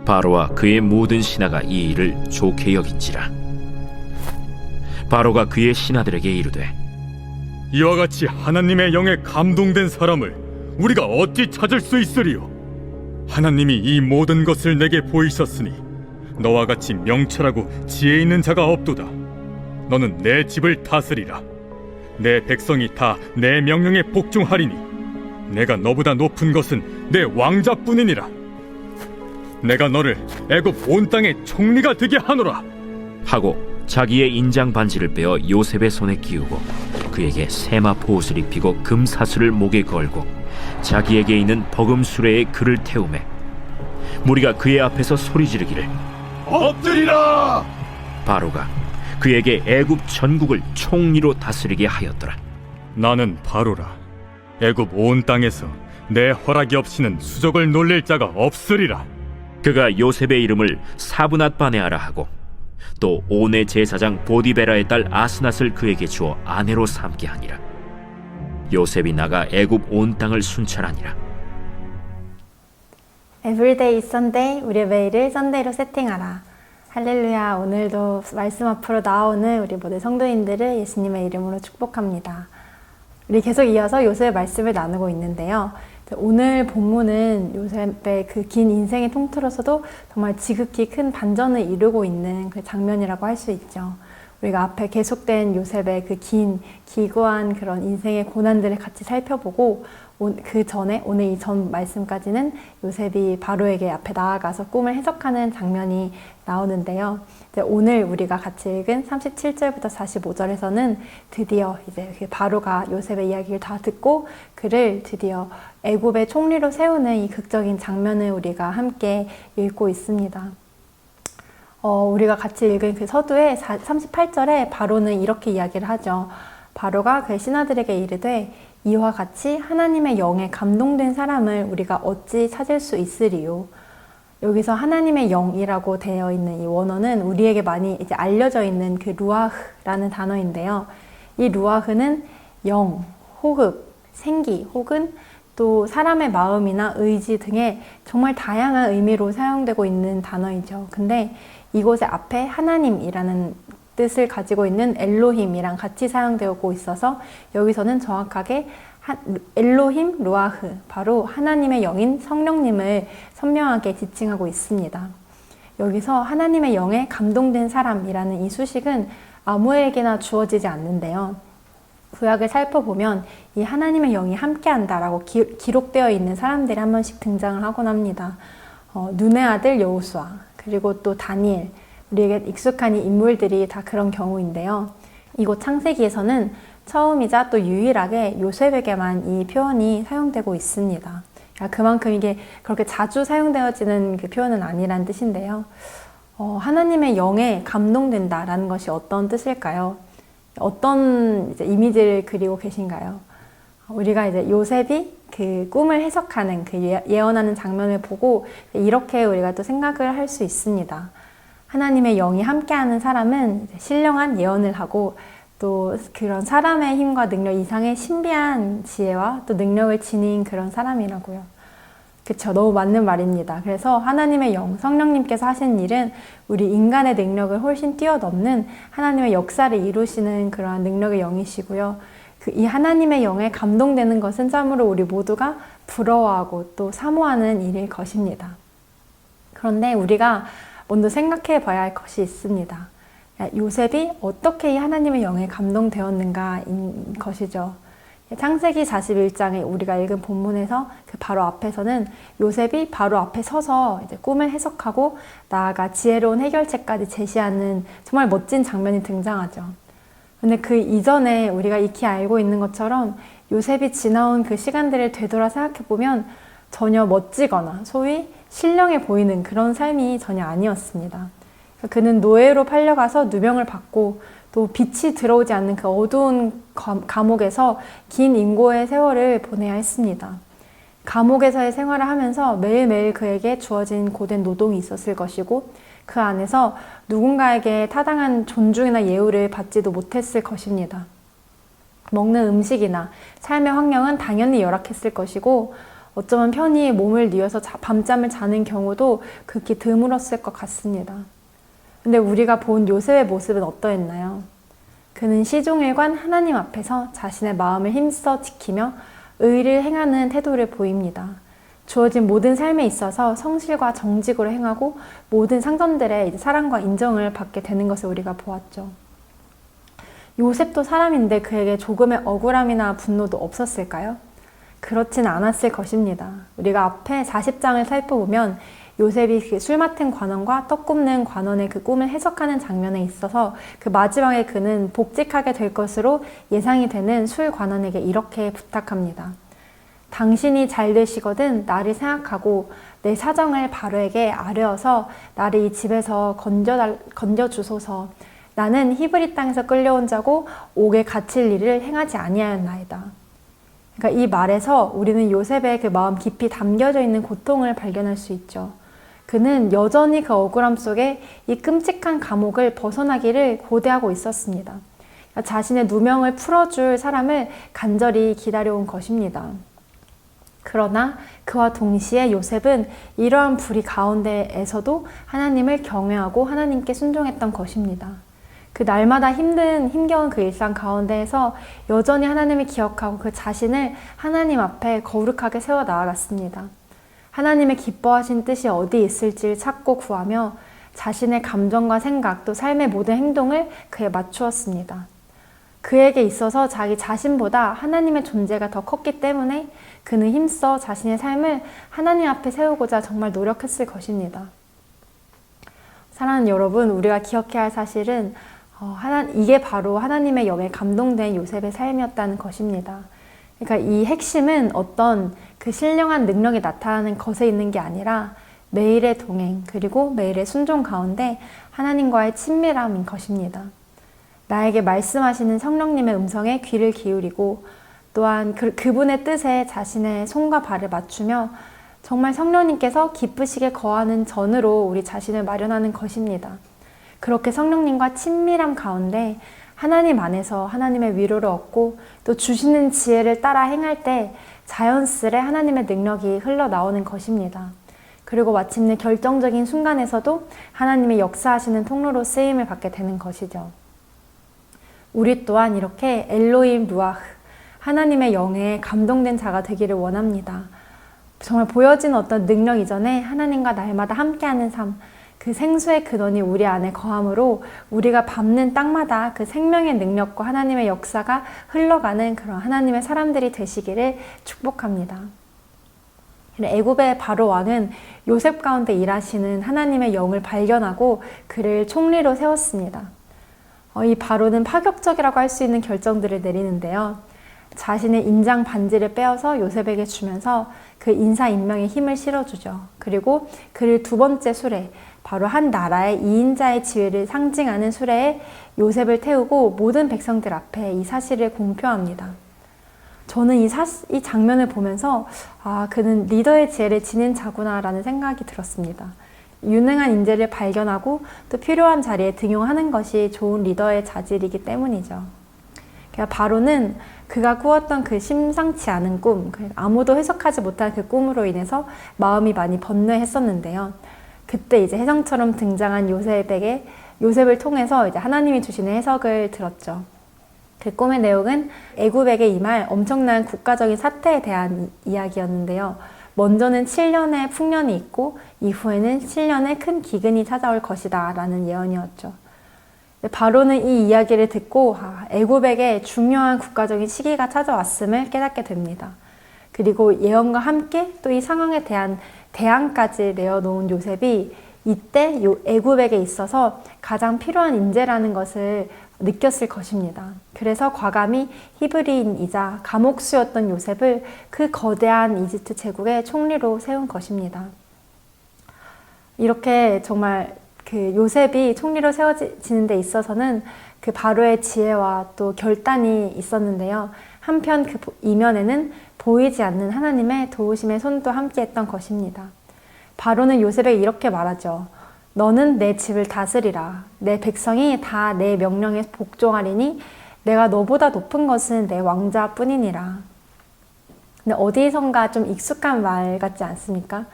바로와 그의 모든 신하가 이 일을 좋게 여긴지라. 바로가 그의 신하들에게 이르되 이와 같이 하나님의 영에 감동된 사람을 우리가 어찌 찾을 수 있으리요? 하나님이 이 모든 것을 내게 보이셨으니 너와 같이 명철하고 지혜 있는 자가 없도다. 너는 내 집을 다스리라. 내 백성이 다 내 명령에 복종하리니 내가 너보다 높은 것은 내 왕자뿐이니라. 내가 너를 애굽 온 땅의 총리가 되게 하노라. 하고 자기의 인장 반지를 빼어 요셉의 손에 끼우고 그에게 세마포 옷을 입히고 금사슬을 목에 걸고 자기에게 있는 버금 수레에 그를 태우매 무리가 그의 앞에서 소리 지르기를 엎드리라. 바로가 그에게 애굽 전국을 총리로 다스리게 하였더라. 나는 바로라. 애굽 온 땅에서 내 허락이 없이는 수족을 놀릴 자가 없으리라. 그가 요셉의 이름을 사브낫 바네아라 하고 또 온의 제사장 보디베라의 딸 아스낫을 그에게 주어 아내로 삼게 하니라. 요셉이 나가 애굽 온 땅을 순찰하니라. Everyday is Sunday, 우리의 매일을 썬데이로 세팅하라. 할렐루야. 오늘도 말씀 앞으로 나오는 우리 모든 성도님들을 예수님의 이름으로 축복합니다. 우리 계속 이어서 요셉의 말씀을 나누고 있는데요. 오늘 본문은 요셉의 그 긴 인생의 통틀어서도 정말 지극히 큰 반전을 이루고 있는 그 장면이라고 할 수 있죠. 우리가 앞에 계속된 요셉의 그 긴 기구한 그런 인생의 고난들을 같이 살펴보고 그 전에 오늘 이 전 말씀까지는 요셉이 바로에게 앞에 나아가서 꿈을 해석하는 장면이 나오는데요. 오늘 우리가 같이 읽은 37절부터 45절에서는 드디어 이제 바로가 요셉의 이야기를 다 듣고 그를 드디어 애굽의 총리로 세우는 이 극적인 장면을 우리가 함께 읽고 있습니다. 우리가 같이 읽은 그 서두의 38절에 바로는 이렇게 이야기를 하죠. 바로가 그의 신하들에게 이르되 이와 같이 하나님의 영에 감동된 사람을 우리가 어찌 찾을 수 있으리요. 여기서 하나님의 영이라고 되어 있는 이 원어는 우리에게 많이 이제 알려져 있는 그 루아흐라는 단어인데요. 이 루아흐는 영, 호흡, 생기 혹은 또 사람의 마음이나 의지 등의 정말 다양한 의미로 사용되고 있는 단어이죠. 근데 이곳에 앞에 하나님이라는 뜻을 가지고 있는 엘로힘이랑 같이 사용되고 있어서 여기서는 정확하게 엘로힘 루아흐, 바로 하나님의 영인 성령님을 선명하게 지칭하고 있습니다. 여기서 하나님의 영에 감동된 사람이라는 이 수식은 아무에게나 주어지지 않는데요. 구약을 살펴보면 이 하나님의 영이 함께한다라고 기록되어 있는 사람들이 한 번씩 등장을 하곤 합니다. 눈의 아들 여호수아, 그리고 또 다니엘, 우리에게 익숙한 이 인물들이 다 그런 경우인데요. 이곳 창세기에서는 처음이자 또 유일하게 요셉에게만 이 표현이 사용되고 있습니다. 그만큼 이게 그렇게 자주 사용되어지는 그 표현은 아니란 뜻인데요. 하나님의 영에 감동된다라는 것이 어떤 뜻일까요? 어떤 이제 이미지를 그리고 계신가요? 우리가 이제 요셉이 그 꿈을 해석하는 그 예언하는 장면을 보고 이렇게 우리가 또 생각을 할 수 있습니다. 하나님의 영이 함께하는 사람은 신령한 예언을 하고 또 그런 사람의 힘과 능력 이상의 신비한 지혜와 또 능력을 지닌 그런 사람이라고요. 그쵸, 너무 맞는 말입니다. 그래서 하나님의 영, 성령님께서 하시는 일은 우리 인간의 능력을 훨씬 뛰어넘는 하나님의 역사를 이루시는 그러한 능력의 영이시고요. 이 하나님의 영에 감동되는 것은 참으로 우리 모두가 부러워하고 또 사모하는 일일 것입니다. 그런데 우리가 먼저 생각해 봐야 할 것이 있습니다. 요셉이 어떻게 이 하나님의 영에 감동되었는가인 것이죠. 창세기 41장에 우리가 읽은 본문에서 그 바로 앞에서는 요셉이 바로 앞에 서서 이제 꿈을 해석하고 나아가 지혜로운 해결책까지 제시하는 정말 멋진 장면이 등장하죠. 근데 그 이전에 우리가 익히 알고 있는 것처럼 요셉이 지나온 그 시간들을 되돌아 생각해보면 전혀 멋지거나 소위 신령해 보이는 그런 삶이 전혀 아니었습니다. 그는 노예로 팔려가서 누명을 받고 또 빛이 들어오지 않는 그 어두운 감옥에서 긴 인고의 세월을 보내야 했습니다. 감옥에서의 생활을 하면서 매일매일 그에게 주어진 고된 노동이 있었을 것이고 그 안에서 누군가에게 타당한 존중이나 예우를 받지도 못했을 것입니다. 먹는 음식이나 삶의 환경은 당연히 열악했을 것이고 어쩌면 편히 몸을 뉘어서 밤잠을 자는 경우도 극히 드물었을 것 같습니다. 근데 우리가 본 요셉의 모습은 어떠했나요? 그는 시종일관 하나님 앞에서 자신의 마음을 힘써 지키며 의를 행하는 태도를 보입니다. 주어진 모든 삶에 있어서 성실과 정직으로 행하고 모든 상전들의 이제 사랑과 인정을 받게 되는 것을 우리가 보았죠. 요셉도 사람인데 그에게 조금의 억울함이나 분노도 없었을까요? 그렇진 않았을 것입니다. 우리가 앞에 40장을 살펴보면 요셉이 그 술 맡은 관원과 떡 굽는 관원의 그 꿈을 해석하는 장면에 있어서 그 마지막에 그는 복직하게 될 것으로 예상이 되는 술 관원에게 이렇게 부탁합니다. 당신이 잘 되시거든 나를 생각하고 내 사정을 바로에게 아뢰어서 나를 이 집에서 건져주소서. 나는 히브리 땅에서 끌려온 자고 옥에 갇힐 일을 행하지 아니하였나이다. 그러니까 이 말에서 우리는 요셉의 그 마음 깊이 담겨져 있는 고통을 발견할 수 있죠. 그는 여전히 그 억울함 속에 이 끔찍한 감옥을 벗어나기를 고대하고 있었습니다. 그러니까 자신의 누명을 풀어줄 사람을 간절히 기다려온 것입니다. 그러나 그와 동시에 요셉은 이러한 불의 가운데에서도 하나님을 경외하고 하나님께 순종했던 것입니다. 그 날마다 힘겨운 그 일상 가운데에서 여전히 하나님을 기억하고 그 자신을 하나님 앞에 거룩하게 세워 나아갔습니다. 하나님의 기뻐하신 뜻이 어디 있을지를 찾고 구하며 자신의 감정과 생각 또 삶의 모든 행동을 그에 맞추었습니다. 그에게 있어서 자기 자신보다 하나님의 존재가 더 컸기 때문에 그는 힘써 자신의 삶을 하나님 앞에 세우고자 정말 노력했을 것입니다. 사랑하는 여러분, 우리가 기억해야 할 사실은 이게 바로 하나님의 영에 감동된 요셉의 삶이었다는 것입니다. 그러니까 이 핵심은 어떤 그 신령한 능력이 나타나는 것에 있는 게 아니라 매일의 동행 그리고 매일의 순종 가운데 하나님과의 친밀함인 것입니다. 나에게 말씀하시는 성령님의 음성에 귀를 기울이고 또한 그분의 뜻에 자신의 손과 발을 맞추며 정말 성령님께서 기쁘시게 거하는 전으로 우리 자신을 마련하는 것입니다. 그렇게 성령님과 친밀함 가운데 하나님 안에서 하나님의 위로를 얻고 또 주시는 지혜를 따라 행할 때 자연스레 하나님의 능력이 흘러나오는 것입니다. 그리고 마침내 결정적인 순간에서도 하나님의 역사하시는 통로로 쓰임을 받게 되는 것이죠. 우리 또한 이렇게 엘로힘 루아흐 하나님의 영에 감동된 자가 되기를 원합니다. 정말 보여진 어떤 능력 이전에 하나님과 날마다 함께하는 삶, 그 생수의 근원이 우리 안에 거함으로 우리가 밟는 땅마다 그 생명의 능력과 하나님의 역사가 흘러가는 그런 하나님의 사람들이 되시기를 축복합니다. 애굽의 바로 왕은 요셉 가운데 일하시는 하나님의 영을 발견하고 그를 총리로 세웠습니다. 이 바로는 파격적이라고 할 수 있는 결정들을 내리는데요. 자신의 인장 반지를 빼어서 요셉에게 주면서 그 인사임명에 힘을 실어주죠. 그리고 그를 두 번째 수레, 바로 한 나라의 2인자의 지위를 상징하는 수레에 요셉을 태우고 모든 백성들 앞에 이 사실을 공표합니다. 저는 이 장면을 보면서 그는 리더의 지혜를 지닌 자구나 라는 생각이 들었습니다. 유능한 인재를 발견하고 또 필요한 자리에 등용하는 것이 좋은 리더의 자질이기 때문이죠. 바로는 그가 꾸었던 그 심상치 않은 꿈, 아무도 해석하지 못한 그 꿈으로 인해서 마음이 많이 번뇌했었는데요. 그때 이제 혜성처럼 등장한 요셉을 통해서 이제 하나님이 주시는 해석을 들었죠. 그 꿈의 내용은 애굽에게 임할 엄청난 국가적인 사태에 대한 이야기였는데요. 먼저는 7년의 풍년이 있고 이후에는 7년의 큰 기근이 찾아올 것이다 라는 예언이었죠. 바로는 이 이야기를 듣고 애굽에게 중요한 국가적인 시기가 찾아왔음을 깨닫게 됩니다. 그리고 예언과 함께 또 이 상황에 대한 대안까지 내어놓은 요셉이 이때 애굽에게 있어서 가장 필요한 인재라는 것을 느꼈을 것입니다. 그래서 과감히 히브리인이자 감옥수였던 요셉을 그 거대한 이집트 제국의 총리로 세운 것입니다. 이렇게 정말 그 요셉이 총리로 세워지는 데 있어서는 그 바로의 지혜와 또 결단이 있었는데요. 한편 그 이면에는 보이지 않는 하나님의 도우심의 손도 함께했던 것입니다. 바로는 요셉에게 이렇게 말하죠. 너는 내 집을 다스리라. 내 백성이 다 내 명령에 복종하리니 내가 너보다 높은 것은 내 왕자뿐이니라. 근데 어디선가 좀 익숙한 말 같지 않습니까?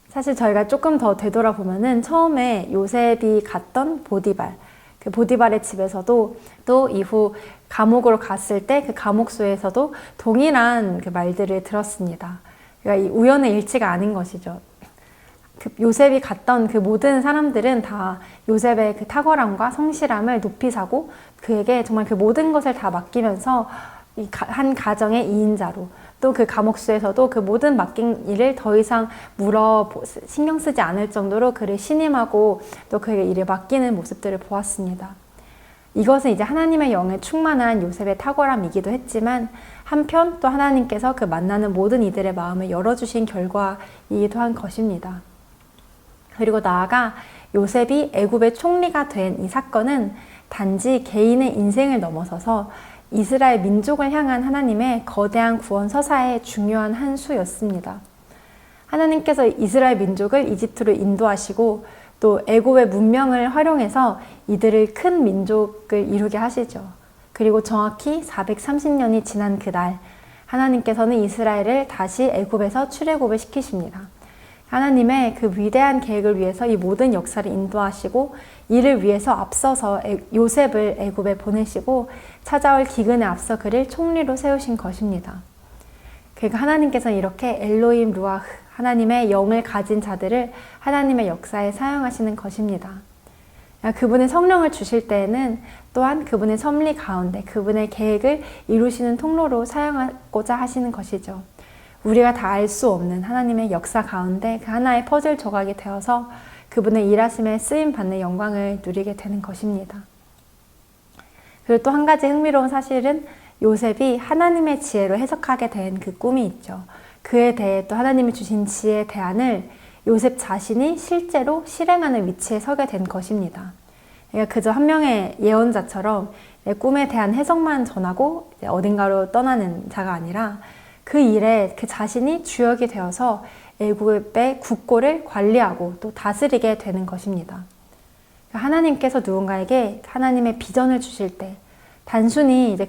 사실 저희가 조금 더 되돌아보면은 처음에 요셉이 갔던 보디발, 그 보디발의 집에서도 또 이후 감옥으로 갔을 때 그 감옥소에서도 동일한 그 말들을 들었습니다. 그러니까 이 우연의 일치가 아닌 것이죠. 그 요셉이 갔던 그 모든 사람들은 다 요셉의 그 탁월함과 성실함을 높이 사고 그에게 정말 그 모든 것을 다 맡기면서 한 가정의 2인자로 또 그 감옥소에서도 그 모든 맡긴 일을 더 이상 신경 쓰지 않을 정도로 그를 신임하고 또 그에게 일을 맡기는 모습들을 보았습니다. 이것은 이제 하나님의 영에 충만한 요셉의 탁월함이기도 했지만 한편 또 하나님께서 그 만나는 모든 이들의 마음을 열어주신 결과이기도 한 것입니다. 그리고 나아가 요셉이 애굽의 총리가 된 이 사건은 단지 개인의 인생을 넘어서서 이스라엘 민족을 향한 하나님의 거대한 구원 서사의 중요한 한 수였습니다. 하나님께서 이스라엘 민족을 이집트로 인도하시고 또 애굽의 문명을 활용해서 이들을 큰 민족을 이루게 하시죠. 그리고 정확히 430년이 지난 그날 하나님께서는 이스라엘을 다시 애굽에서 출애굽을 시키십니다. 하나님의 그 위대한 계획을 위해서 이 모든 역사를 인도하시고 이를 위해서 앞서서 요셉을 애굽에 보내시고 찾아올 기근에 앞서 그를 총리로 세우신 것입니다. 그러니까 하나님께서는 이렇게 엘로힘 루아흐, 하나님의 영을 가진 자들을 하나님의 역사에 사용하시는 것입니다. 그분의 성령을 주실 때에는 또한 그분의 섭리 가운데 그분의 계획을 이루시는 통로로 사용하고자 하시는 것이죠. 우리가 다 알 수 없는 하나님의 역사 가운데 그 하나의 퍼즐 조각이 되어서 그분의 일하심에 쓰임받는 영광을 누리게 되는 것입니다. 그리고 또 한 가지 흥미로운 사실은 요셉이 하나님의 지혜로 해석하게 된 그 꿈이 있죠. 그에 대해 또 하나님이 주신 지혜의 대안을 요셉 자신이 실제로 실행하는 위치에 서게 된 것입니다. 그러니까 그저 한 명의 예언자처럼 꿈에 대한 해석만 전하고 어딘가로 떠나는 자가 아니라 그 일에 그 자신이 주역이 되어서 애굽의 국고를 관리하고 또 다스리게 되는 것입니다. 하나님께서 누군가에게 하나님의 비전을 주실 때 단순히 이제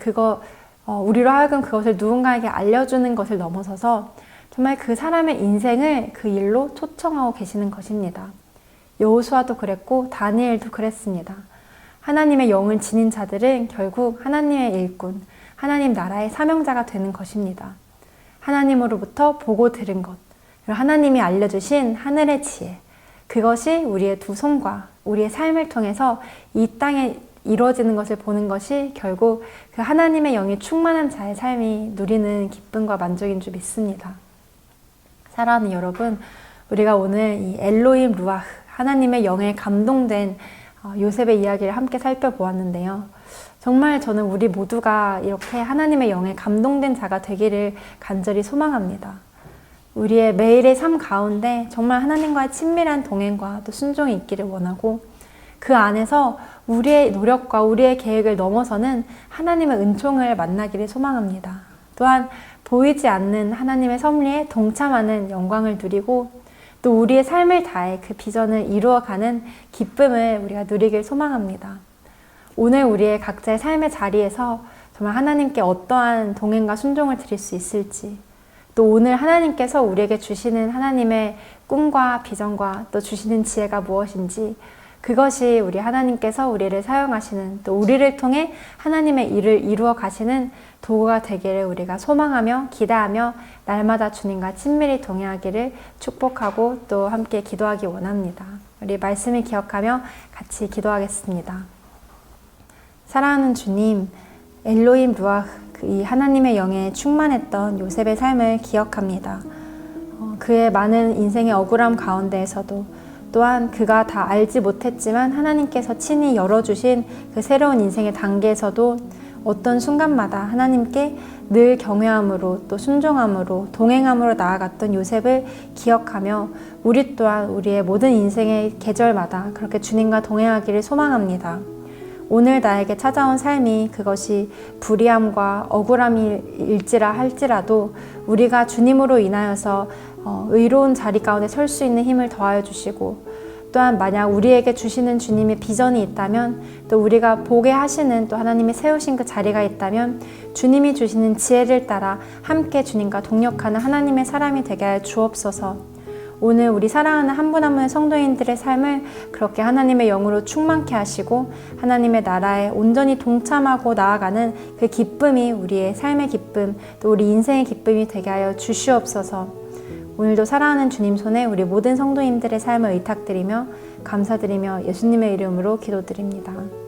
우리로 하여금 그것을 누군가에게 알려주는 것을 넘어서서 정말 그 사람의 인생을 그 일로 초청하고 계시는 것입니다. 여호수아도 그랬고 다니엘도 그랬습니다. 하나님의 영을 지닌 자들은 결국 하나님의 일꾼, 하나님 나라의 사명자가 되는 것입니다. 하나님으로부터 보고 들은 것, 그리고 하나님이 알려주신 하늘의 지혜, 그것이 우리의 두 손과 우리의 삶을 통해서 이 땅에 이루어지는 것을 보는 것이 결국 그 하나님의 영이 충만한 자의 삶이 누리는 기쁨과 만족인 줄 믿습니다. 사랑하는 여러분, 우리가 오늘 이 엘로힘 루아흐, 하나님의 영에 감동된 요셉의 이야기를 함께 살펴보았는데요. 정말 저는 우리 모두가 이렇게 하나님의 영에 감동된 자가 되기를 간절히 소망합니다. 우리의 매일의 삶 가운데 정말 하나님과의 친밀한 동행과 또 순종이 있기를 원하고 그 안에서 우리의 노력과 우리의 계획을 넘어서는 하나님의 은총을 만나기를 소망합니다. 또한 보이지 않는 하나님의 섭리에 동참하는 영광을 누리고 또 우리의 삶을 다해 그 비전을 이루어가는 기쁨을 우리가 누리길 소망합니다. 오늘 우리의 각자의 삶의 자리에서 정말 하나님께 어떠한 동행과 순종을 드릴 수 있을지, 또 오늘 하나님께서 우리에게 주시는 하나님의 꿈과 비전과 또 주시는 지혜가 무엇인지, 그것이 우리 하나님께서 우리를 사용하시는, 또 우리를 통해 하나님의 일을 이루어 가시는 도구가 되기를 우리가 소망하며 기대하며 날마다 주님과 친밀히 동행하기를 축복하고 또 함께 기도하기 원합니다. 우리 말씀을 기억하며 같이 기도하겠습니다. 사랑하는 주님, 엘로힘 루아흐, 이 하나님의 영에 충만했던 요셉의 삶을 기억합니다. 그의 많은 인생의 억울함 가운데에서도 또한 그가 다 알지 못했지만 하나님께서 친히 열어주신 그 새로운 인생의 단계에서도 어떤 순간마다 하나님께 늘 경외함으로 또 순종함으로 동행함으로 나아갔던 요셉을 기억하며 우리 또한 우리의 모든 인생의 계절마다 그렇게 주님과 동행하기를 소망합니다. 오늘 나에게 찾아온 삶이 그것이 불의함과 억울함일지라 할지라도 우리가 주님으로 인하여서 의로운 자리 가운데 설 수 있는 힘을 더하여 주시고 또한 만약 우리에게 주시는 주님의 비전이 있다면, 또 우리가 보게 하시는 또 하나님이 세우신 그 자리가 있다면 주님이 주시는 지혜를 따라 함께 주님과 동역하는 하나님의 사람이 되게 하여 주옵소서. 오늘 우리 사랑하는 한 분 한 분의 성도인들의 삶을 그렇게 하나님의 영으로 충만케 하시고 하나님의 나라에 온전히 동참하고 나아가는 그 기쁨이 우리의 삶의 기쁨, 또 우리 인생의 기쁨이 되게 하여 주시옵소서. 오늘도 사랑하는 주님 손에 우리 모든 성도님들의 삶을 의탁드리며 감사드리며 예수님의 이름으로 기도드립니다.